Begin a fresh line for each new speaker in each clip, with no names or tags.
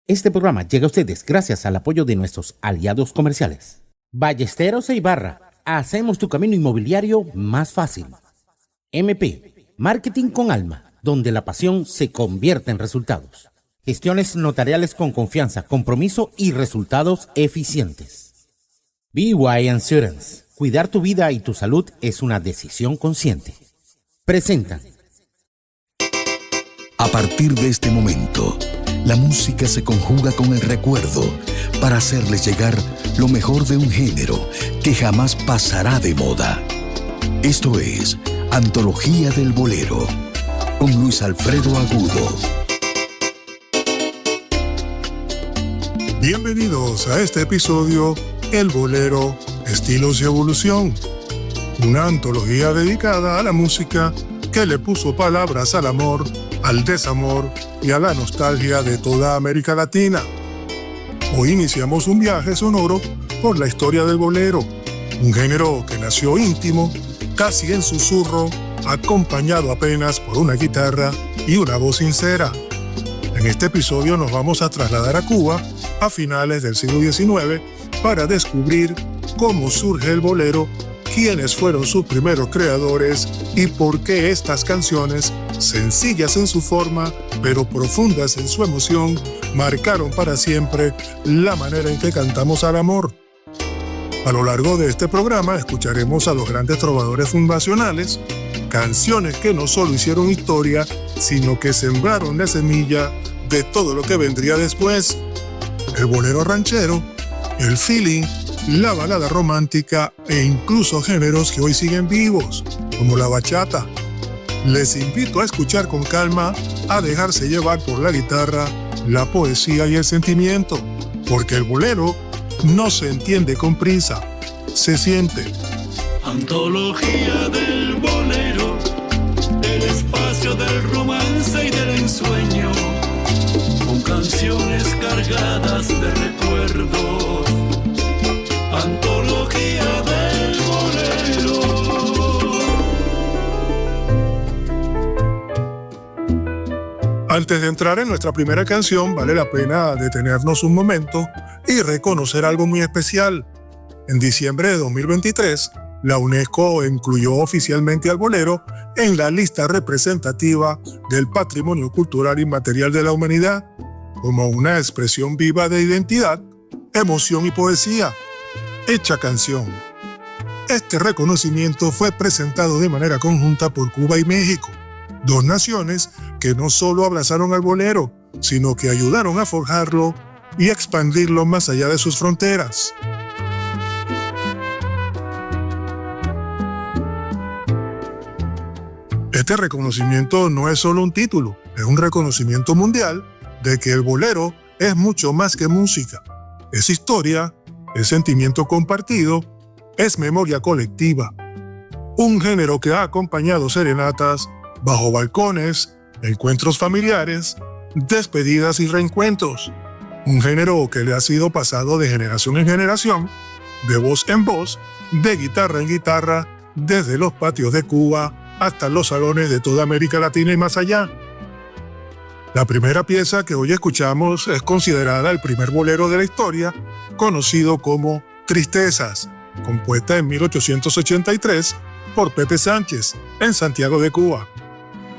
Este programa llega a ustedes gracias al apoyo de nuestros aliados comerciales. Ballesteros e Ibarra, hacemos tu camino inmobiliario más fácil. MP, Marketing con Alma, donde la pasión se convierte en resultados. Gestiones notariales con confianza, compromiso y resultados eficientes. BY Insurance, cuidar tu vida y tu salud es una decisión consciente. Presentan.
A partir de este momento, la música se conjuga con el recuerdo para hacerles llegar lo mejor de un género que jamás pasará de moda. Esto es Antología del Bolero, con Luis Alfredo Agudo.
Bienvenidos a este episodio, El Bolero, Estilos y Evolución, una antología dedicada a la música que le puso palabras al amor, al desamor y a la nostalgia de toda América Latina. Hoy iniciamos un viaje sonoro por la historia del bolero, un género que nació íntimo, casi en susurro, acompañado apenas por una guitarra y una voz sincera. En este episodio nos vamos a trasladar a Cuba a finales del siglo XIX para descubrir cómo surge el bolero, quiénes fueron sus primeros creadores y por qué estas canciones, sencillas en su forma, pero profundas en su emoción, marcaron para siempre la manera en que cantamos al amor. A lo largo de este programa escucharemos a los grandes trovadores fundacionales, canciones que no solo hicieron historia, sino que sembraron la semilla de todo lo que vendría después. El bolero ranchero, el feeling, la balada romántica e incluso géneros que hoy siguen vivos, como la bachata. Les invito a escuchar con calma, a dejarse llevar por la guitarra, la poesía y el sentimiento, porque el bolero no se entiende con prisa, se siente.
Antología del bolero, el espacio del romance y del ensueño, con canciones cargadas de recuerdos. Antología del bolero.
Antes de entrar en nuestra primera canción, vale la pena detenernos un momento y reconocer algo muy especial. En diciembre de 2023, la UNESCO incluyó oficialmente al bolero en la lista representativa del Patrimonio Cultural Inmaterial de la Humanidad, como una expresión viva de identidad, emoción y poesía, hecha canción. Este reconocimiento fue presentado de manera conjunta por Cuba y México, dos naciones que no solo abrazaron al bolero, sino que ayudaron a forjarlo y expandirlo más allá de sus fronteras. Este reconocimiento no es solo un título, es un reconocimiento mundial de que el bolero es mucho más que música. Es historia, es sentimiento compartido, es memoria colectiva. Un género que ha acompañado serenatas, bajo balcones, encuentros familiares, despedidas y reencuentros. Un género que le ha sido pasado de generación en generación, de voz en voz, de guitarra en guitarra, desde los patios de Cuba hasta los salones de toda América Latina y más allá. La primera pieza que hoy escuchamos es considerada el primer bolero de la historia, conocido como Tristezas, compuesta en 1883 por Pepe Sánchez, en Santiago de Cuba.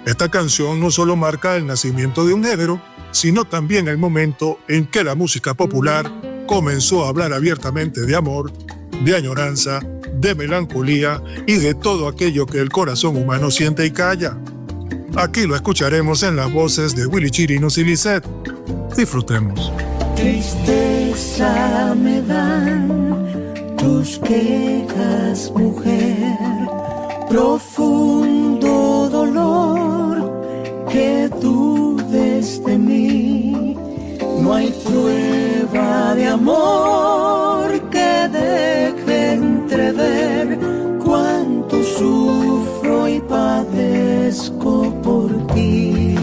Esta canción no solo marca el nacimiento de un género, sino también el momento en que la música popular comenzó a hablar abiertamente de amor, de añoranza, de melancolía y de todo aquello que el corazón humano siente y calla. Aquí lo escucharemos en las voces de Willy Chirinos y Lisette. Disfrutemos.
Tristeza me dan tus quejas, mujer, profundo dolor, que dudes de mí. No hay prueba de amor que deje entrever cuánto sufro y padezco por ti.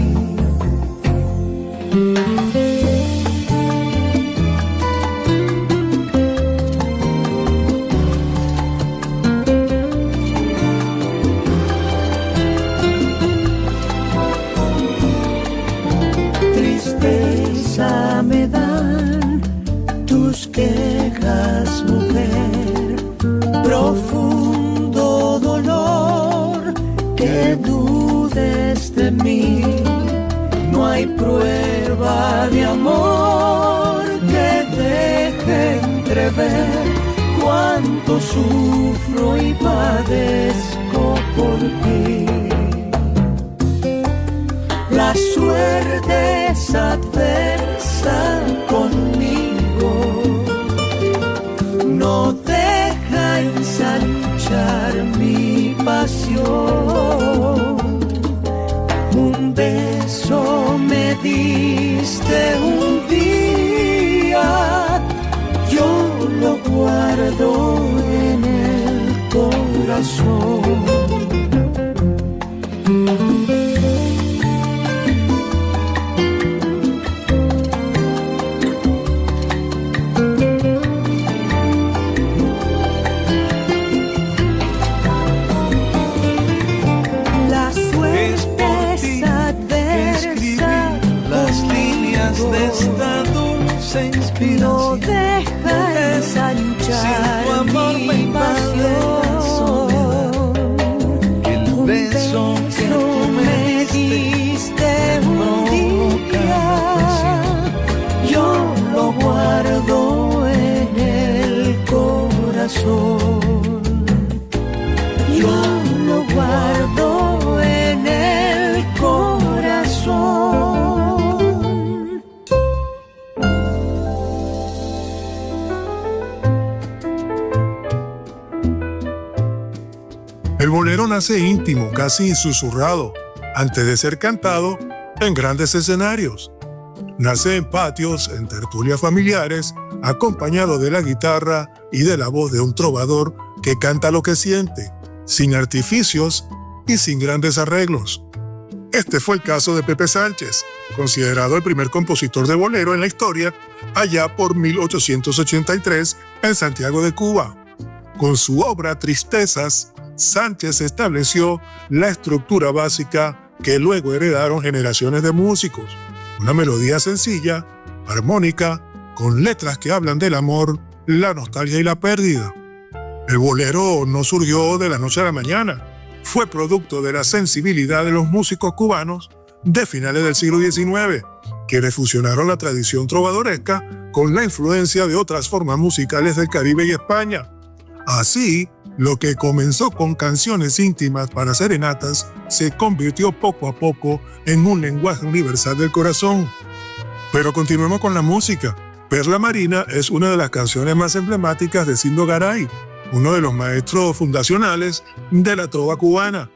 Tristeza me da que dudes de mí. No hay prueba de amor que deje entrever cuánto sufro y padezco por ti. La suerte es adversa conmigo, no deja ensanchar mi pasión. Un beso me diste un día, yo lo guardo en el corazón.
De esta dulce inspiración,
no deja ensanchar
tu amor me invade la soledad. El beso que tú me diste un día,
yo lo guardo en el corazón. Yo lo guardo en el corazón.
El bolero nace íntimo, casi susurrado, antes de ser cantado en grandes escenarios. Nace en patios, en tertulias familiares, acompañado de la guitarra y de la voz de un trovador que canta lo que siente, sin artificios y sin grandes arreglos. Este fue el caso de Pepe Sánchez, considerado el primer compositor de bolero en la historia, allá por 1883 en Santiago de Cuba. Con su obra Tristezas, Sánchez estableció la estructura básica que luego heredaron generaciones de músicos. Una melodía sencilla, armónica, con letras que hablan del amor, la nostalgia y la pérdida. El bolero no surgió de la noche a la mañana. Fue producto de la sensibilidad de los músicos cubanos de finales del siglo XIX, quienes fusionaron la tradición trovadoresca con la influencia de otras formas musicales del Caribe y España. Así, lo que comenzó con canciones íntimas para serenatas se convirtió poco a poco en un lenguaje universal del corazón. Pero continuemos con la música. Perla Marina es una de las canciones más emblemáticas de Cindo Garay, uno de los maestros fundacionales de la trova cubana.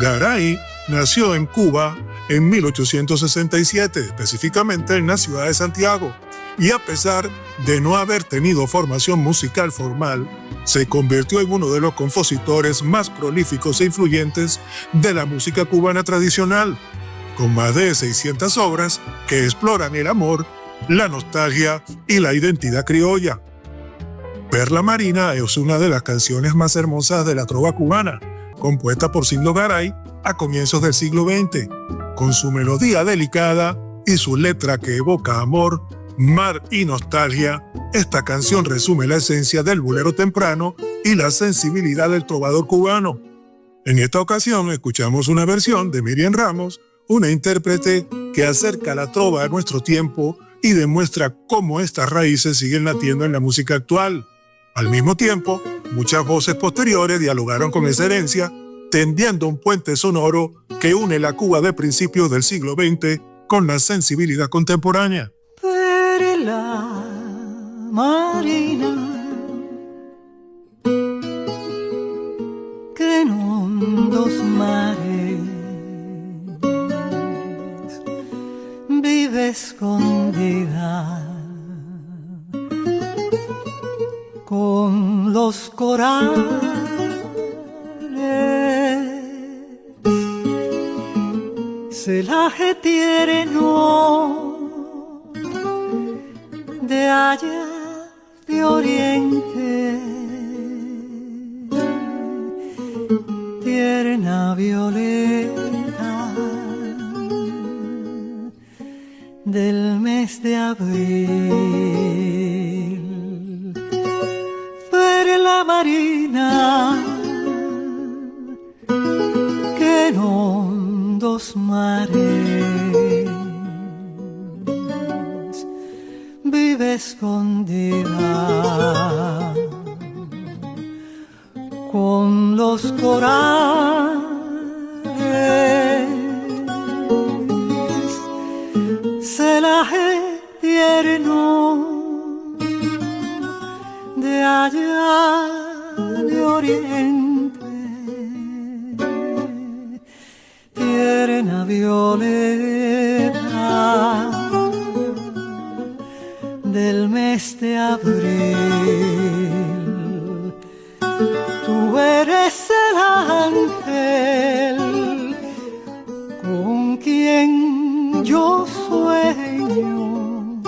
Garay nació en Cuba en 1867, específicamente en la ciudad de Santiago, y a pesar de no haber tenido formación musical formal, se convirtió en uno de los compositores más prolíficos e influyentes de la música cubana tradicional, con más de 600 obras que exploran el amor, la nostalgia y la identidad criolla. Perla Marina es una de las canciones más hermosas de la trova cubana, compuesta por Cindo Garay a comienzos del siglo XX, con su melodía delicada y su letra que evoca amor, mar y nostalgia. Esta canción resume la esencia del bolero temprano y la sensibilidad del trovador cubano. En esta ocasión escuchamos una versión de Miriam Ramos, una intérprete que acerca la trova a nuestro tiempo y demuestra cómo estas raíces siguen latiendo en la música actual. Al mismo tiempo, muchas voces posteriores dialogaron con esa herencia, tendiendo un puente sonoro que une la Cuba de principios del siglo XX con la sensibilidad contemporánea.
Perla Marina, que en hondos mares vive escondida con los corales, celaje tierno de allá de oriente, tierna violeta del mes de abril, perla marina que los mares vive escondida con los corales, celaje tierno de allá de oriente, tierna violeta del mes de abril. Tú eres el ángel con quien yo sueño,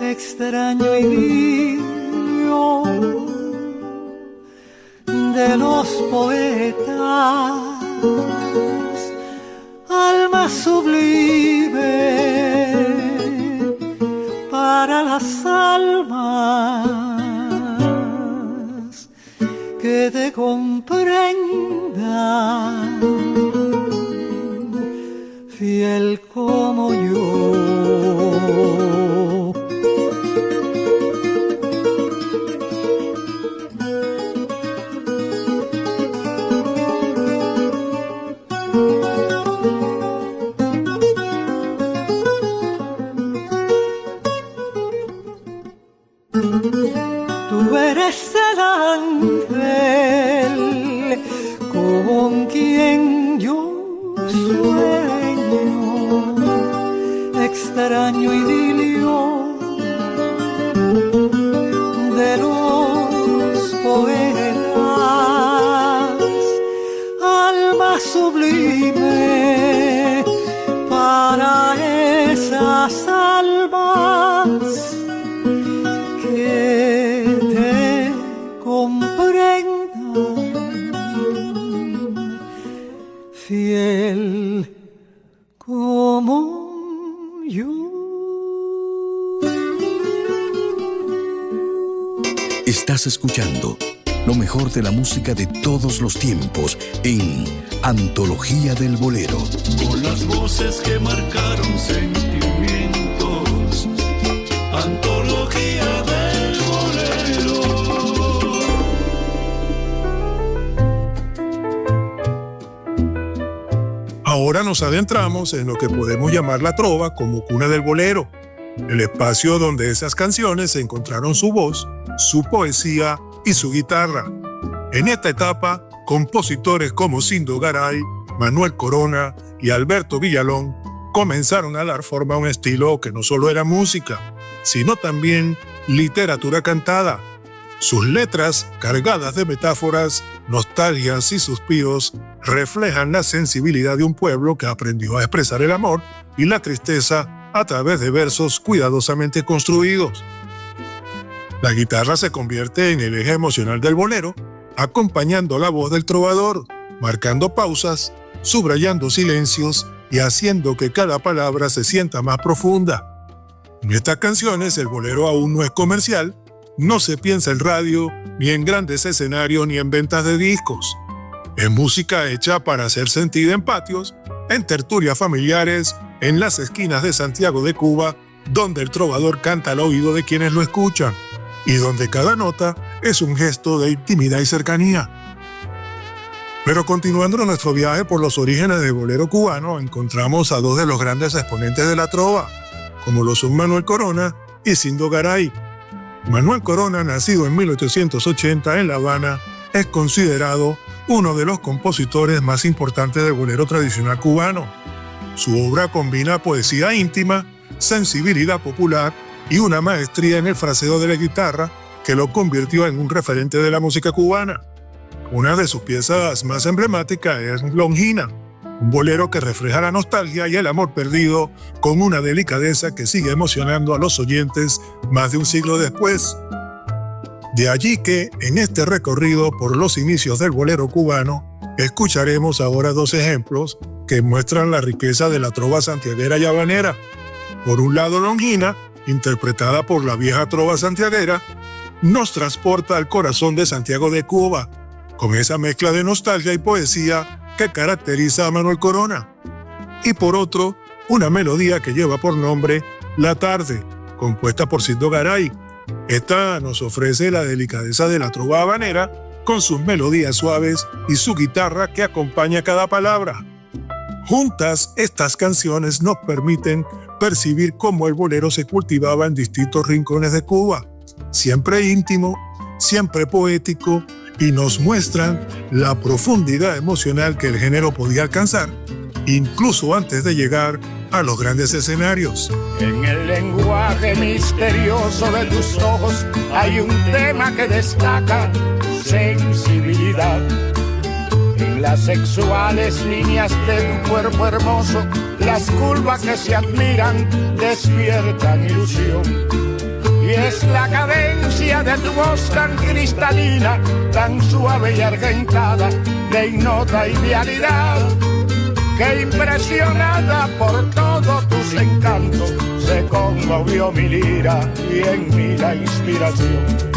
extraño idilio de los poetas, alma sublime para las almas que te comprendan, fiel como yo. Tú eres el ángel con quien yo sueño, extraño idilio de los poetas, alma sublime para esas almas que te comprendan, fiel como yo.
Estás escuchando lo mejor de la música de todos los tiempos en Antología del Bolero.
Con las voces que marcaron sentimientos, Antología del Bolero.
Ahora nos adentramos en lo que podemos llamar la trova como cuna del bolero, el espacio donde esas canciones encontraron su voz, su poesía y su guitarra. En esta etapa, compositores como Sindo Garay, Manuel Corona y Alberto Villalón comenzaron a dar forma a un estilo que no solo era música, sino también literatura cantada. Sus letras, cargadas de metáforas, nostalgias y suspiros, reflejan la sensibilidad de un pueblo que aprendió a expresar el amor y la tristeza a través de versos cuidadosamente construidos. La guitarra se convierte en el eje emocional del bolero, acompañando la voz del trovador, marcando pausas, subrayando silencios y haciendo que cada palabra se sienta más profunda. En estas canciones el bolero aún no es comercial, no se piensa en radio, ni en grandes escenarios, ni en ventas de discos. Es música hecha para ser sentida en patios, en tertulias familiares, en las esquinas de Santiago de Cuba, donde el trovador canta al oído de quienes lo escuchan, y donde cada nota es un gesto de intimidad y cercanía. Pero continuando nuestro viaje por los orígenes del bolero cubano, encontramos a dos de los grandes exponentes de la trova, como lo son Manuel Corona y Sindo Garay. Manuel Corona, nacido en 1880 en La Habana, es considerado uno de los compositores más importantes del bolero tradicional cubano. Su obra combina poesía íntima, sensibilidad popular y una maestría en el fraseo de la guitarra que lo convirtió en un referente de la música cubana. Una de sus piezas más emblemáticas es Longina, un bolero que refleja la nostalgia y el amor perdido con una delicadeza que sigue emocionando a los oyentes más de un siglo después. De allí que, en este recorrido por los inicios del bolero cubano, escucharemos ahora dos ejemplos que muestran la riqueza de la trova santiaguera y habanera. Por un lado, Longina, interpretada por la vieja trova santiaguera, nos transporta al corazón de Santiago de Cuba, con esa mezcla de nostalgia y poesía que caracteriza a Manuel Corona. Y por otro, una melodía que lleva por nombre La Tarde, compuesta por Cindo Garay. Esta nos ofrece la delicadeza de la trova habanera con sus melodías suaves y su guitarra que acompaña cada palabra. Juntas, estas canciones nos permiten percibir cómo el bolero se cultivaba en distintos rincones de Cuba, siempre íntimo, siempre poético, y nos muestran la profundidad emocional que el género podía alcanzar, incluso antes de llegar a los grandes escenarios.
En el lenguaje misterioso de tus ojos hay un tema que destaca sensibilidad. En las sexuales líneas de tu cuerpo hermoso, las curvas que se admiran despiertan ilusión. Y es la cadencia de tu voz tan cristalina, tan suave y argentada, de ignota idealidad, que impresionada por todos tus encantos, se conmovió mi lira y en mí la inspiración.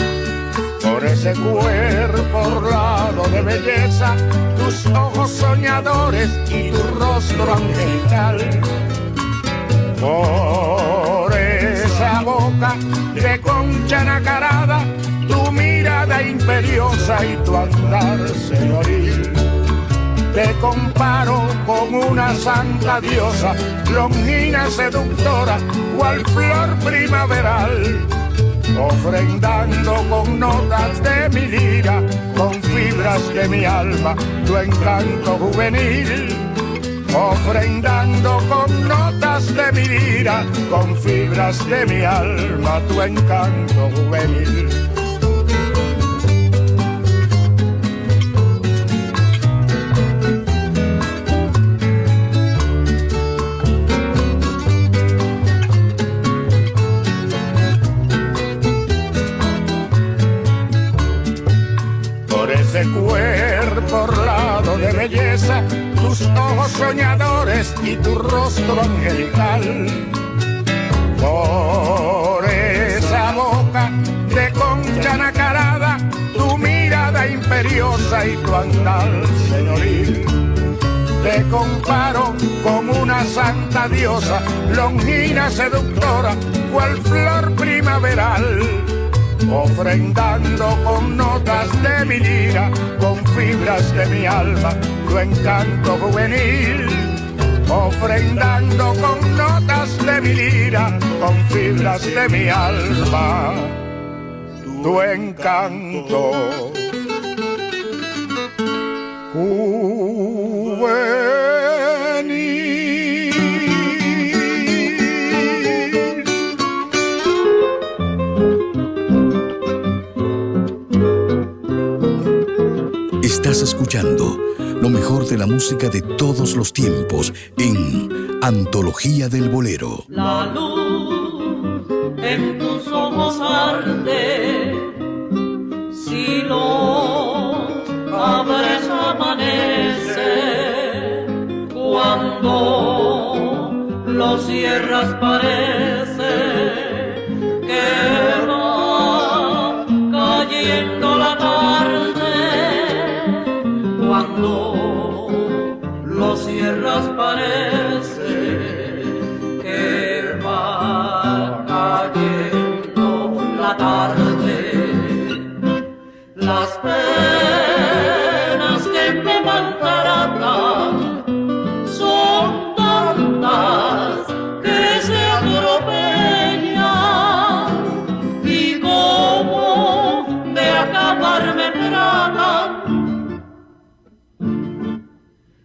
Por ese cuerpo orlado de belleza, tus ojos soñadores y tu rostro angelical. Por esa boca de concha nacarada, tu mirada imperiosa y tu andar señoril. Te comparo con una santa diosa, longina seductora, cual flor primaveral, ofrendando con notas de mi lira, con fibras de mi alma, tu encanto juvenil. Ofrendando con notas de mi lira, con fibras de mi alma, tu encanto juvenil. Por ese cuerpo orlado de belleza, tus ojos soñadores y tu rostro angelical. Por esa boca de concha nacarada, tu mirada imperiosa y tu andar señoril. Te comparo con una santa diosa, longina seductora, cual flor primaveral, ofrendando con notas de mi lira, con fibras de mi alma, tu encanto juvenil. Ofrendando con notas de mi lira, con fibras de mi alma, tu encanto juvenil.
Estás escuchando lo mejor de la música de todos los tiempos en Antología del Bolero.
La luz en tus ojos arde, si lo abres amanece, cuando lo cierras parece que va cayendo la tarde. Cuando lo cierras parece que va cayendo la tarde. Las penas que me maltratan son tantas que se atropellan, y como de acabar me tratan.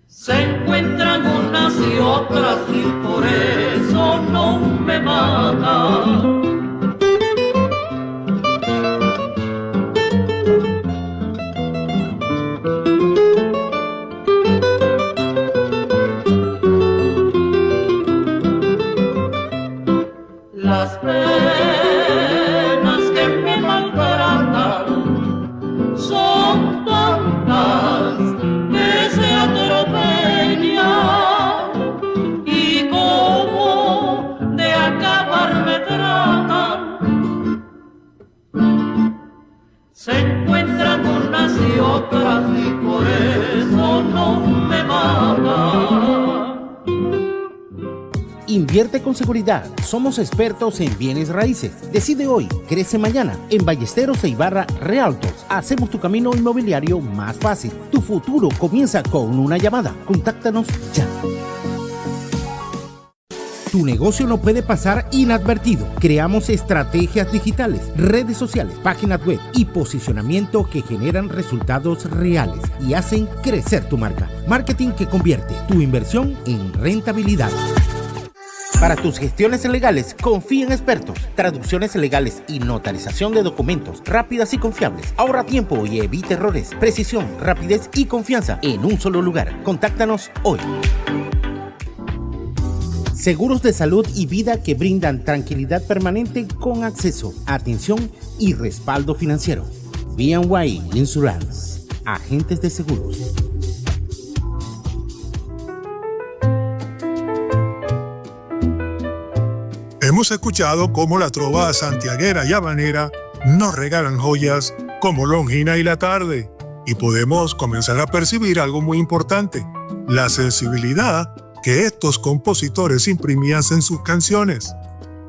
Se encuentran unas y otras y por eso no me matan. Las penas que me maltratan son tantas que se atropellan, y como de acabar me tratan.
Invierte con seguridad. Somos expertos en bienes raíces. Decide hoy, crece mañana. En Ballesteros e Ibarra Realtors hacemos tu camino inmobiliario más fácil. Tu futuro comienza con una llamada. Contáctanos ya. Tu negocio no puede pasar inadvertido. Creamos estrategias digitales, redes sociales, páginas web y posicionamiento que generan resultados reales y hacen crecer tu marca. Marketing que convierte tu inversión en rentabilidad. Para tus gestiones legales, confía en expertos. Traducciones legales y notarización de documentos rápidas y confiables. Ahorra tiempo y evita errores. Precisión, rapidez y confianza en un solo lugar. Contáctanos hoy. Seguros de salud y vida que brindan tranquilidad permanente con acceso, atención y respaldo financiero. BNY Insurance. Agentes de seguros.
Hemos escuchado cómo la trova santiaguera y habanera nos regalan joyas como Longina y La Tarde, y podemos comenzar a percibir algo muy importante: la sensibilidad que estos compositores imprimían en sus canciones.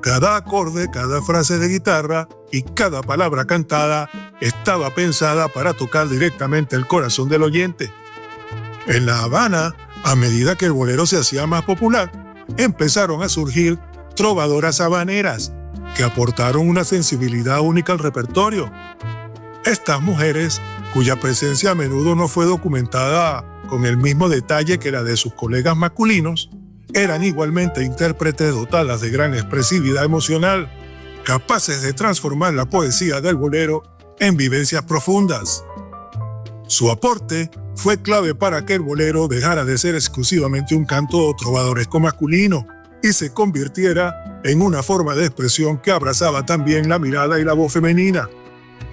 Cada acorde, cada frase de guitarra y cada palabra cantada estaba pensada para tocar directamente el corazón del oyente. En La Habana, a medida que el bolero se hacía más popular, empezaron a surgir trovadoras habaneras que aportaron una sensibilidad única al repertorio. Estas mujeres, cuya presencia a menudo no fue documentada con el mismo detalle que la de sus colegas masculinos, eran igualmente intérpretes dotadas de gran expresividad emocional, capaces de transformar la poesía del bolero en vivencias profundas. Su aporte fue clave para que el bolero dejara de ser exclusivamente un canto trovadoresco masculino y se convirtiera en una forma de expresión que abrazaba también la mirada y la voz femenina.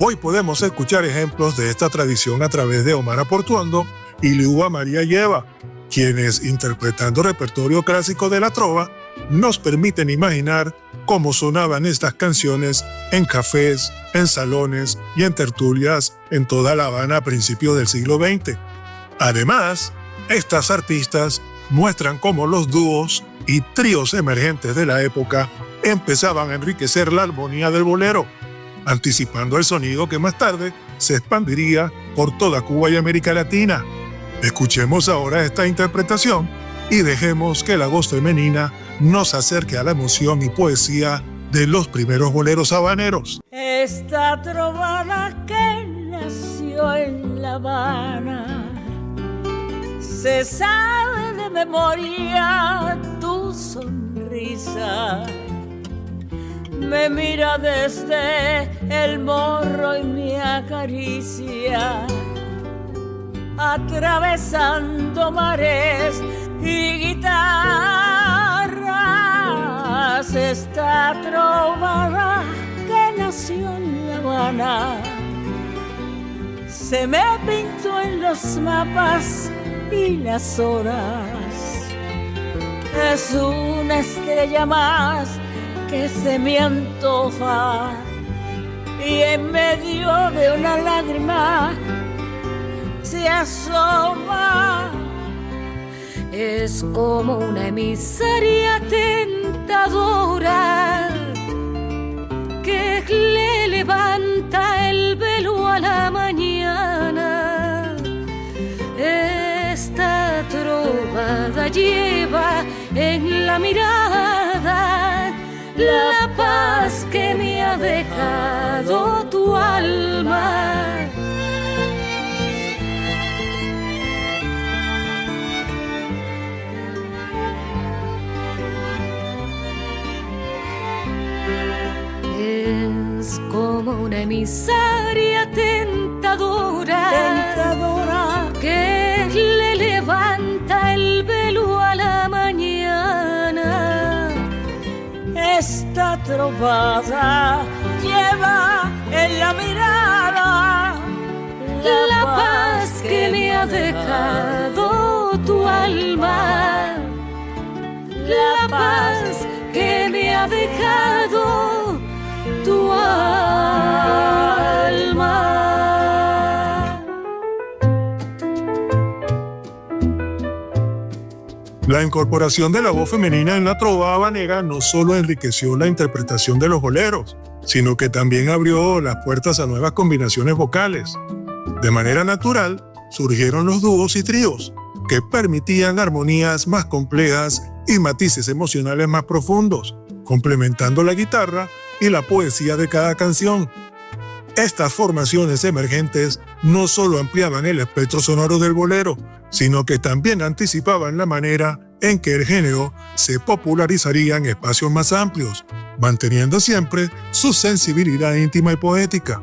Hoy podemos escuchar ejemplos de esta tradición a través de Omar Portuondo y Liuba María Lleva, quienes, interpretando repertorio clásico de la trova, nos permiten imaginar cómo sonaban estas canciones en cafés, en salones y en tertulias en toda La Habana a principios del siglo XX. Además, estas artistas muestran cómo los dúos y tríos emergentes de la época empezaban a enriquecer la armonía del bolero, anticipando el sonido que más tarde se expandiría por toda Cuba y América Latina. Escuchemos ahora esta interpretación y dejemos que la voz femenina nos acerque a la emoción y poesía de los primeros boleros habaneros.
Esta trovada que nació en La Habana se sabe de memoria tu sonrisa. Me mira desde el morro y me acaricia, atravesando mares y guitarras. Esta trovada que nació en La Habana se me pintó en los mapas y las horas. Es una estrella más que se me antoja y en medio de una lágrima se asoma. Es como una emisaria tentadora que le levanta el velo a la mañana. Esta trovada lleva en la mirada la paz que me ha dejado tu alma. Es como una emisaria tentadora que le levanta el velo a la mañana. Esta trovada lleva en la mirada la paz que me ha dejado tu alma. La paz que me ha dejado tu alma.
La incorporación de la voz femenina en la trova habanera no solo enriqueció la interpretación de los boleros, sino que también abrió las puertas a nuevas combinaciones vocales. De manera natural, surgieron los dúos y tríos, que permitían armonías más complejas y matices emocionales más profundos, complementando la guitarra y la poesía de cada canción. Estas formaciones emergentes no solo ampliaban el espectro sonoro del bolero, sino que también anticipaban la manera en que el género se popularizaría en espacios más amplios, manteniendo siempre su sensibilidad íntima y poética.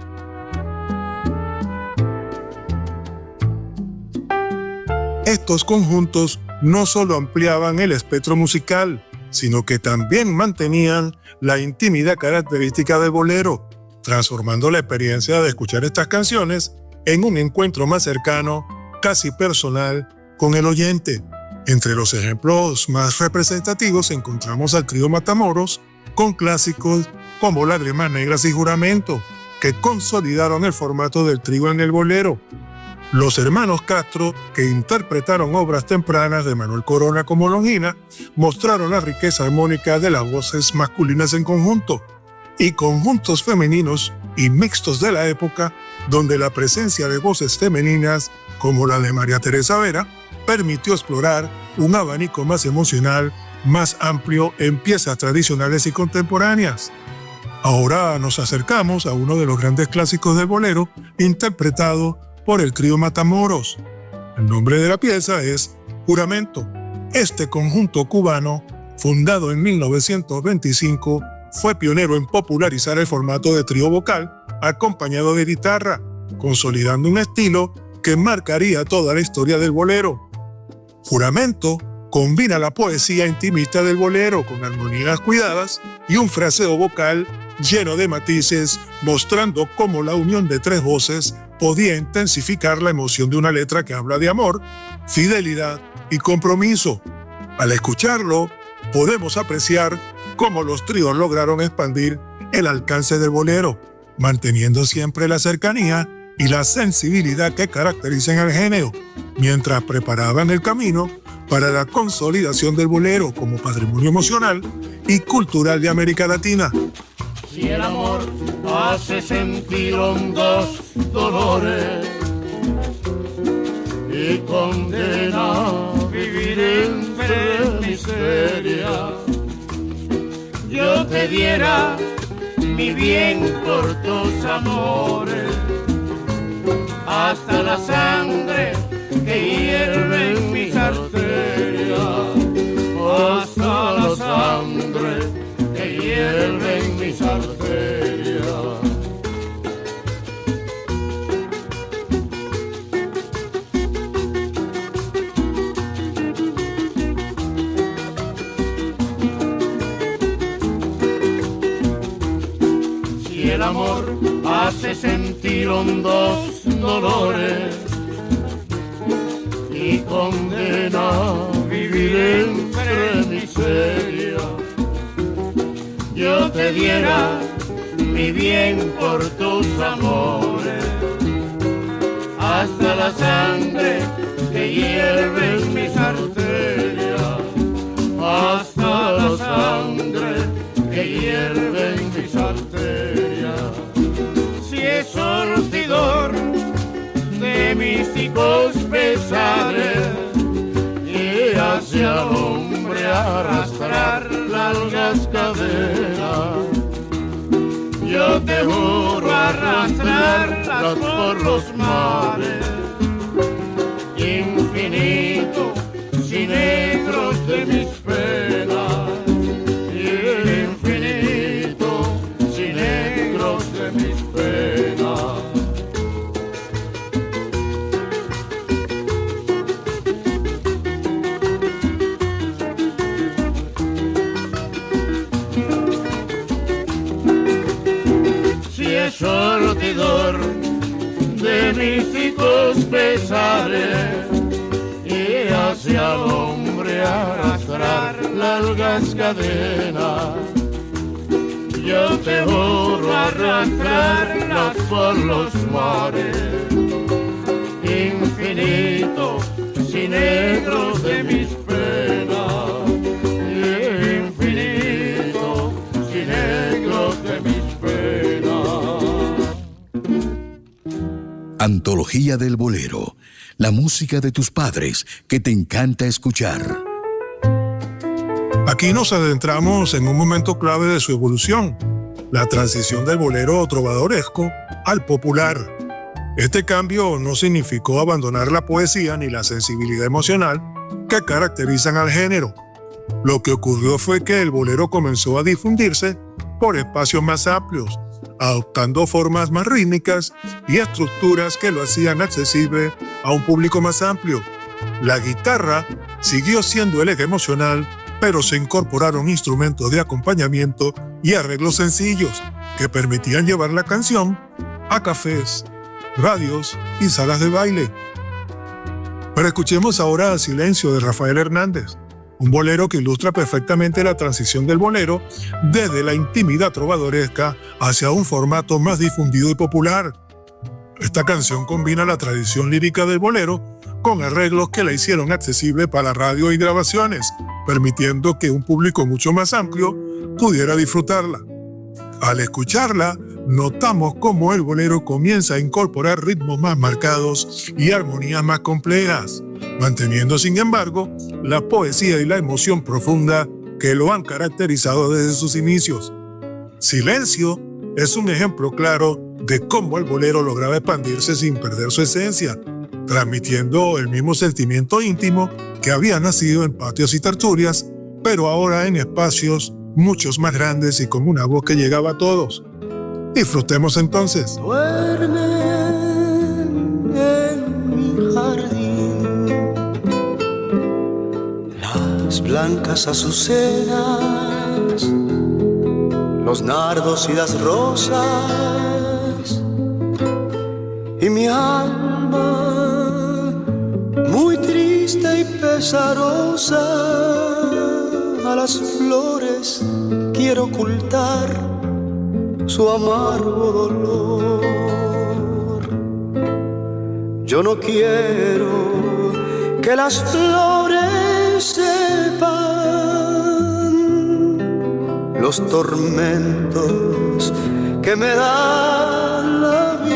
Estos conjuntos no solo ampliaban el espectro musical, sino que también mantenían la intimidad característica del bolero, transformando la experiencia de escuchar estas canciones en un encuentro más cercano, casi personal, con el oyente. Entre los ejemplos más representativos encontramos al trío Matamoros, con clásicos como Lágrimas Negras y Juramento, que consolidaron el formato del trío en el bolero. Los hermanos Castro, que interpretaron obras tempranas de Manuel Corona como Longina, mostraron la riqueza armónica de las voces masculinas en conjunto, y conjuntos femeninos y mixtos de la época, donde la presencia de voces femeninas, como la de María Teresa Vera, permitió explorar un abanico más emocional, más amplio en piezas tradicionales y contemporáneas. Ahora nos acercamos a uno de los grandes clásicos del bolero, interpretado por el trío Matamoros. El nombre de la pieza es Juramento. Este conjunto cubano, fundado en 1925, fue pionero en popularizar el formato de trío vocal acompañado de guitarra, consolidando un estilo que marcaría toda la historia del bolero. Juramento combina la poesía intimista del bolero con armonías cuidadas y un fraseo vocal lleno de matices, mostrando cómo la unión de tres voces podía intensificar la emoción de una letra que habla de amor, fidelidad y compromiso. Al escucharlo, podemos apreciar cómo los tríos lograron expandir el alcance del bolero, manteniendo siempre la cercanía y la sensibilidad que caracterizan al género, mientras preparaban el camino para la consolidación del bolero como patrimonio emocional y cultural de América Latina.
Si el amor hace sentir hondos dolores y condena a vivir entre miseria, yo te diera mi bien por tus amores, hasta la sangre que hierve en mis arterias, hasta la sangre que hierve en mis arterias. Si el amor hace sentir hondos dolores y condena a vivir entre miseria, yo te diera mi bien por tus amores, hasta la sangre que hierve en mis arterias, hasta la sangre que hierve en mis arterias. Si es surtidor de místicos pesares y hacia el hombre arrastrar largas cadenas, yo te juro arrastrarlas por los mares infinitos y negros de mis penas, infinitos y negros de mis penas. Sortidor de místicos pesares y hacia el hombre arrastrar largas cadenas, yo te juro arrastrarlas por los mares infinitos y negros de mis penas,
Antología del Bolero, la música de tus padres que te encanta escuchar.
Aquí nos adentramos en un momento clave de su evolución, la transición del bolero trovadoresco al popular. Este cambio no significó abandonar la poesía ni la sensibilidad emocional que caracterizan al género. Lo que ocurrió fue que el bolero comenzó a difundirse por espacios más amplios, adoptando formas más rítmicas y estructuras que lo hacían accesible a un público más amplio. La guitarra siguió siendo el eje emocional, pero se incorporaron instrumentos de acompañamiento y arreglos sencillos que permitían llevar la canción a cafés, radios y salas de baile. Pero escuchemos ahora Silencio de Rafael Hernández, un bolero que ilustra perfectamente la transición del bolero desde la intimidad trovadoresca hacia un formato más difundido y popular. Esta canción combina la tradición lírica del bolero con arreglos que la hicieron accesible para radio y grabaciones, permitiendo que un público mucho más amplio pudiera disfrutarla. Al escucharla, notamos cómo el bolero comienza a incorporar ritmos más marcados y armonías más complejas, manteniendo sin embargo la poesía y la emoción profunda que lo han caracterizado desde sus inicios. Silencio es un ejemplo claro de cómo el bolero lograba expandirse sin perder su esencia, transmitiendo el mismo sentimiento íntimo que había nacido en patios y tertulias, pero ahora en espacios muchos más grandes y con una voz que llegaba a todos. Disfrutemos entonces.
Duermen en mi jardín las blancas azucenas, los nardos y las rosas, y mi alma muy triste y pesarosa a las flores quiere ocultar su amargo dolor. Yo no quiero que las flores sepan los tormentos que me da la vida.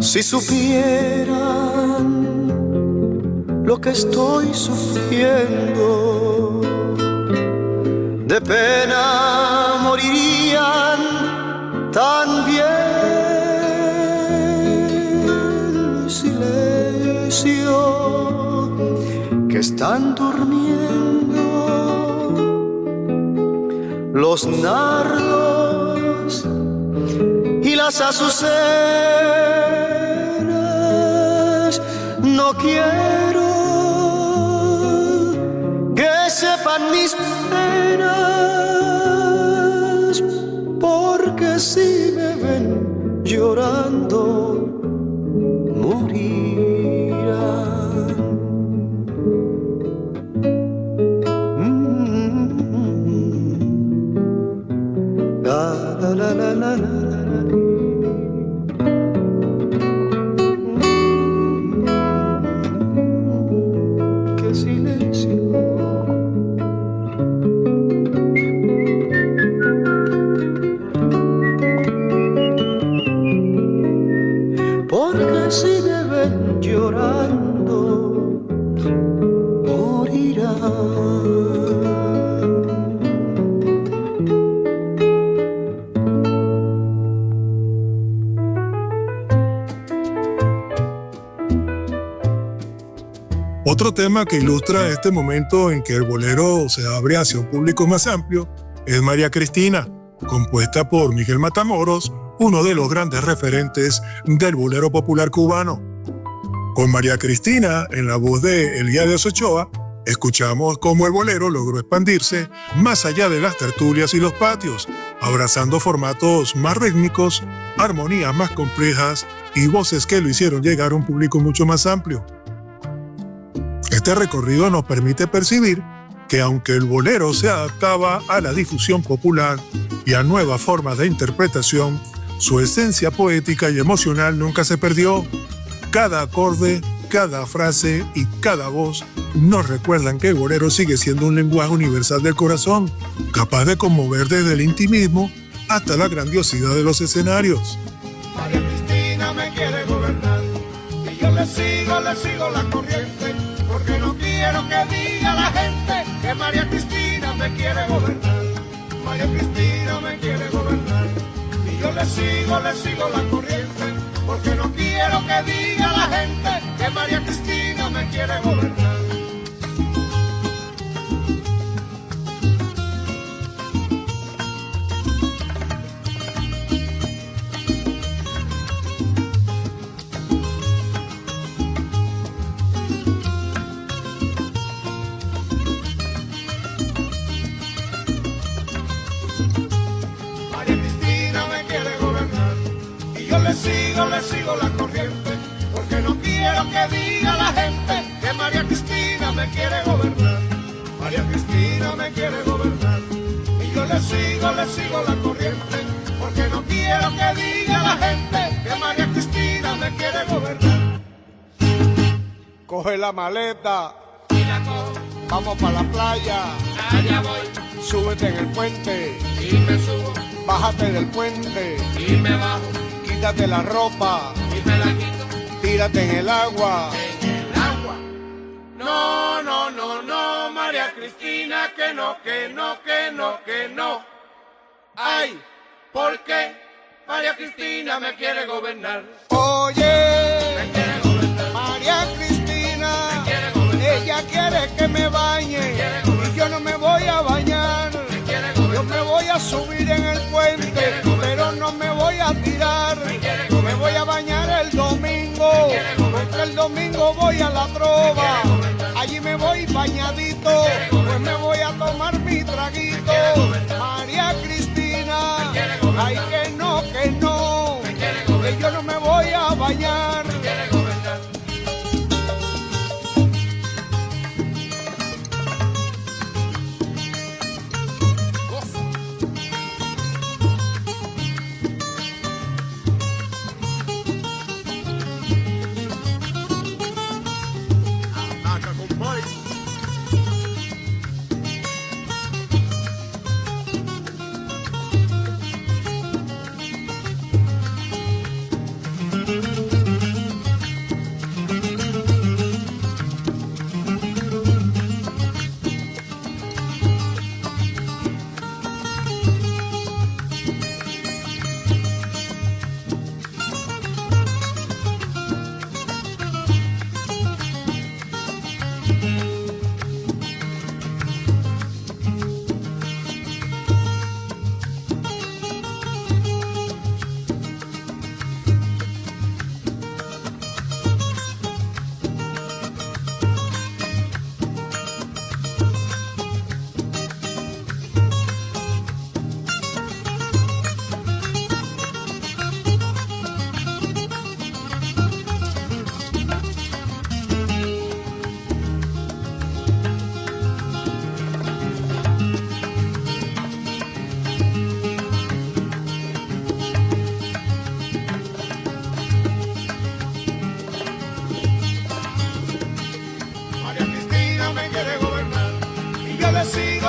Si supieran lo que estoy sufriendo, de pena morirían también. Silencio, que están durmiendo los nardos y las azucenas. No quiero que sepan mis penas, porque si me ven llorando morirán. La la la la la la. Qué silencio. Porque si me ven llorando, morirán.
Otro tema que ilustra este momento en que el bolero se abre hacia un público más amplio es María Cristina, compuesta por Miguel Matamoros, uno de los grandes referentes del bolero popular cubano. Con María Cristina, en la voz de Elías Ochoa, escuchamos cómo el bolero logró expandirse más allá de las tertulias y los patios, abrazando formatos más rítmicos, armonías más complejas y voces que lo hicieron llegar a un público mucho más amplio. Este recorrido nos permite percibir que aunque el bolero se adaptaba a la difusión popular y a nuevas formas de interpretación, su esencia poética y emocional nunca se perdió. Cada acorde, cada frase y cada voz nos recuerdan que el bolero sigue siendo un lenguaje universal del corazón, capaz de conmover desde el intimismo hasta la grandiosidad de los escenarios.
le sigo la corriente, porque no quiero que diga la gente que María Cristina me quiere gobernar. María Cristina me quiere gobernar. Y yo le sigo la corriente, porque no quiero que diga la gente que María Cristina me quiere gobernar. Le sigo la corriente, porque no quiero que diga la gente que María Cristina me quiere gobernar. María Cristina me quiere gobernar. Y yo le sigo la corriente, porque no quiero que diga la gente que María Cristina me quiere gobernar. Coge la maleta y la cojo. Vamos para la playa, allá voy. Súbete en el puente y me subo. Bájate del puente y me bajo. Quítate la ropa y me la quito. Tírate en el agua. En el agua. No, no, no, no, María Cristina, que no, que no, que no, que no. Ay, ¿por qué María Cristina me quiere gobernar? Oye, me quiere gobernar. María Cristina me quiere gobernar. Ella quiere que me bañe y yo no me voy a bañar. Yo me voy a subir en el puente, pero no me voy a tirar. Me voy a bañar el domingo, porque el domingo voy a la trova. Allí me voy bañadito, pues me voy a tomar mi traguito. María Cristina, ay que no, que yo no me voy a bañar.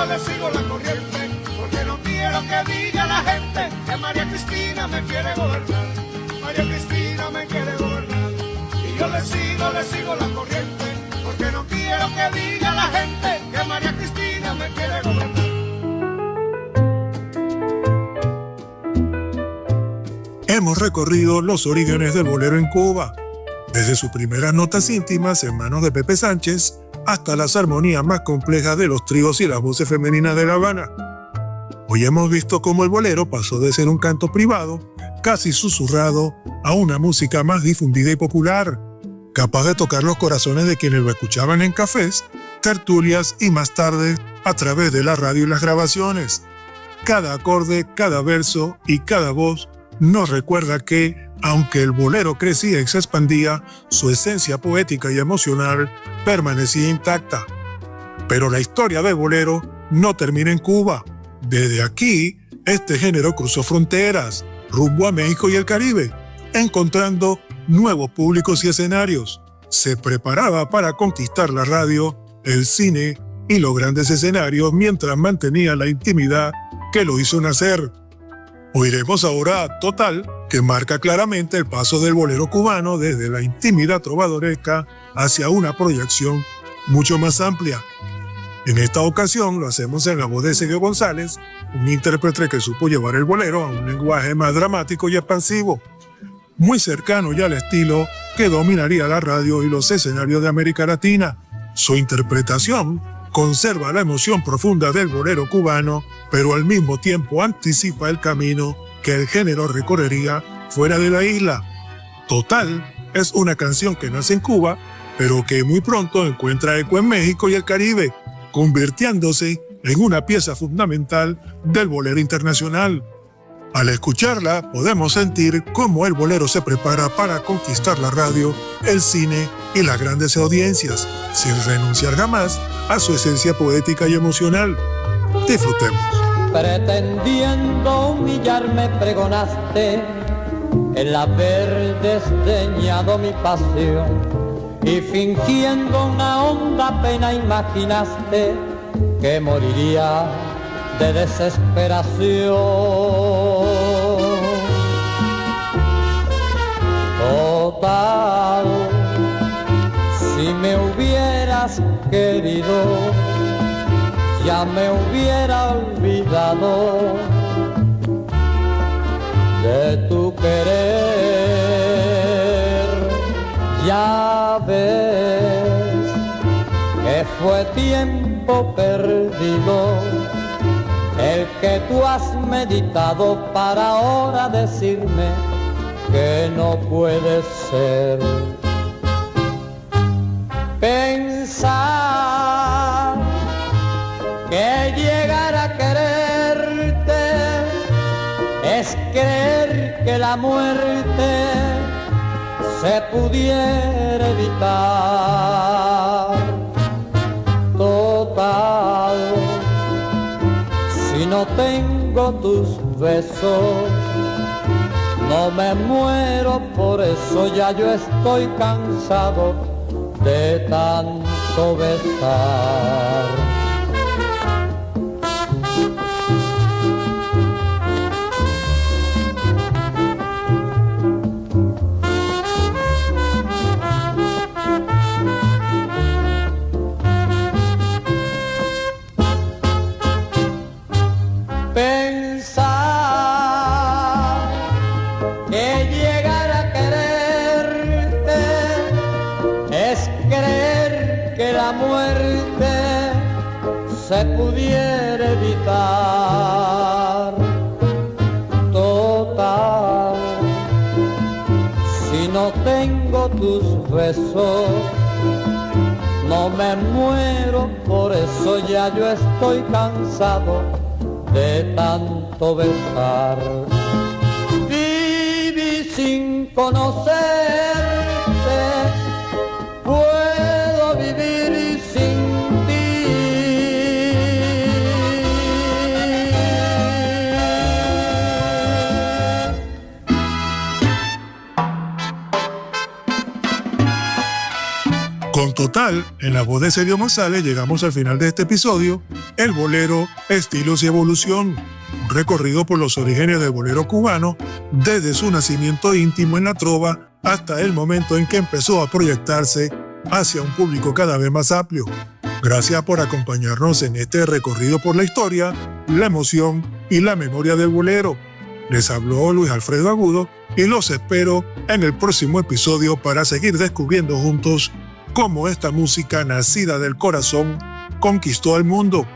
Le sigo la corriente, porque no quiero que diga la gente que María Cristina me quiere gobernar. María Cristina me quiere gobernar. Y yo le sigo la corriente, porque no quiero que diga la gente que María Cristina me quiere gobernar.
Hemos recorrido los orígenes del bolero en Cuba, desde sus primeras notas íntimas en manos de Pepe Sánchez hasta las armonías más complejas de los tríos y las voces femeninas de La Habana. Hoy hemos visto cómo el bolero pasó de ser un canto privado, casi susurrado, a una música más difundida y popular, capaz de tocar los corazones de quienes lo escuchaban en cafés, tertulias y más tarde a través de la radio y las grabaciones. Cada acorde, cada verso y cada voz nos recuerda que, aunque el bolero crecía y se expandía, su esencia poética y emocional permanecía intacta. Pero la historia del bolero no termina en Cuba. Desde aquí, este género cruzó fronteras, rumbo a México y el Caribe, encontrando nuevos públicos y escenarios. Se preparaba para conquistar la radio, el cine y los grandes escenarios mientras mantenía la intimidad que lo hizo nacer. Oiremos ahora Total, que marca claramente el paso del bolero cubano desde la intimidad trovadoresca hacia una proyección mucho más amplia. En esta ocasión lo hacemos en la voz de Sergio González, un intérprete que supo llevar el bolero a un lenguaje más dramático y expansivo, muy cercano ya al estilo que dominaría la radio y los escenarios de América Latina. Su interpretación conserva la emoción profunda del bolero cubano, pero al mismo tiempo anticipa el camino que el género recorrería fuera de la isla. Total es una canción que nace en Cuba, pero que muy pronto encuentra eco en México y el Caribe, convirtiéndose en una pieza fundamental del bolero internacional. Al escucharla, podemos sentir cómo el bolero se prepara para conquistar la radio, el cine y las grandes audiencias, sin renunciar jamás a su esencia poética y emocional. Disfrutemos.
Pretendiendo humillarme pregonaste el haber desdeñado mi pasión y fingiendo una honda pena imaginaste que moriría de desesperación. Total, si me hubieras querido, ya me hubiera olvidado de tu querer. Ya ves que fue tiempo perdido el que tú has meditado para ahora decirme que no puede ser. Pensar que llegar a quererte es creer que la muerte se pudiera evitar. Total, si no tengo tus besos, no me muero, por eso ya yo estoy cansado de tanto besar. Se pudiera evitar. Total, si no tengo tus besos, no me muero, por eso ya yo estoy cansado de tanto besar. Viví sin conocerte, puedo vivir sin ti.
Con Total, en la voz de Sergio González, llegamos al final de este episodio, el bolero, estilos y evolución. Un recorrido por los orígenes del bolero cubano, desde su nacimiento íntimo en la trova hasta el momento en que empezó a proyectarse hacia un público cada vez más amplio. Gracias por acompañarnos en este recorrido por la historia, la emoción y la memoria del bolero. Les habló Luis Alfredo Agudo y los espero en el próximo episodio para seguir descubriendo juntos cómo esta música nacida del corazón conquistó al mundo.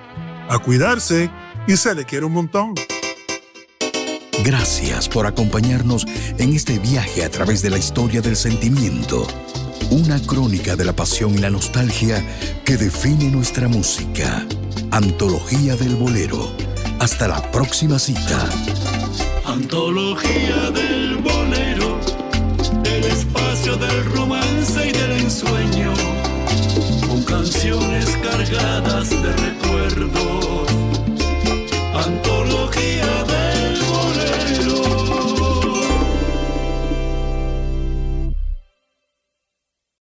A cuidarse y se le quiere un montón.
Gracias por acompañarnos en este viaje a través de la historia del sentimiento. Una crónica de la pasión y la nostalgia que define nuestra música. Antología del Bolero. Hasta la próxima cita.
Antología del bolero, el espacio del romance y del ensueño, con canciones cargadas de recuerdos.